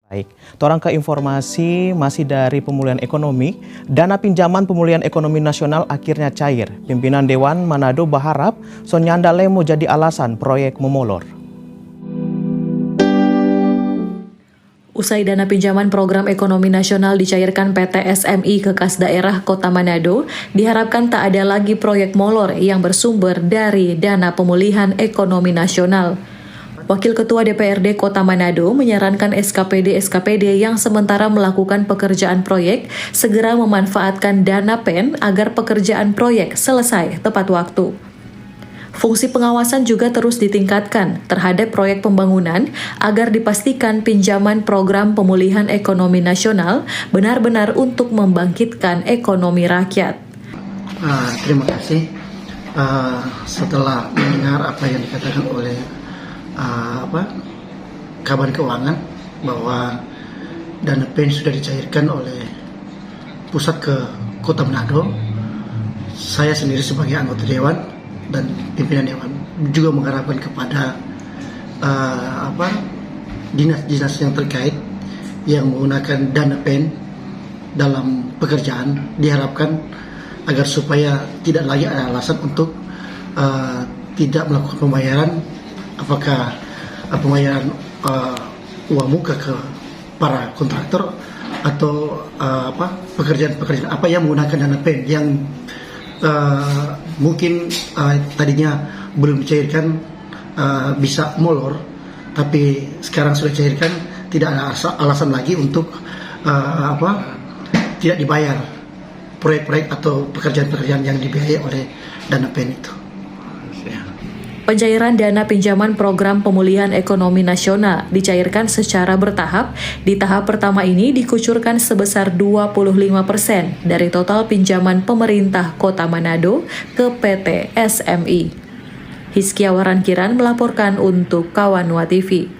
Baik, torang ke informasi masih dari pemulihan ekonomi. Dana pinjaman pemulihan ekonomi nasional akhirnya cair. Pimpinan Dewan Manado berharap Sonyanda Lemo jadi alasan proyek memolor. Usai dana pinjaman program ekonomi nasional dicairkan PT SMI ke kas daerah Kota Manado, diharapkan tak ada lagi proyek molor yang bersumber dari dana pemulihan ekonomi nasional. Wakil Ketua DPRD Kota Manado menyarankan SKPD yang sementara melakukan pekerjaan proyek segera memanfaatkan dana PEN agar pekerjaan proyek selesai tepat waktu. Fungsi pengawasan juga terus ditingkatkan terhadap proyek pembangunan agar dipastikan pinjaman program pemulihan ekonomi nasional benar-benar untuk membangkitkan ekonomi rakyat. Terima kasih. Setelah mendengar apa yang dikatakan oleh Kabar Keuangan bahwa dana PEN sudah dicairkan oleh pusat ke Kota Manado, saya sendiri sebagai anggota Dewan dan pimpinan Dewan juga mengharapkan kepada dinas-dinas yang terkait yang menggunakan dana PEN dalam pekerjaan, diharapkan agar supaya tidak lagi ada alasan untuk tidak melakukan pembayaran, apakah pembayaran uang muka ke para kontraktor atau pekerjaan-pekerjaan apa yang menggunakan dana PEN yang mungkin tadinya belum dicairkan, bisa molor, tapi sekarang sudah dicairkan, tidak ada alasan lagi untuk tidak dibayar proyek-proyek atau pekerjaan-pekerjaan yang dibiayai oleh dana PEN itu. Pencairan dana pinjaman program pemulihan ekonomi nasional dicairkan secara bertahap. Di tahap pertama ini dikucurkan sebesar 25% dari total pinjaman pemerintah Kota Manado ke PT SMI. Hizkia Warankiran melaporkan untuk Kawanwa TV.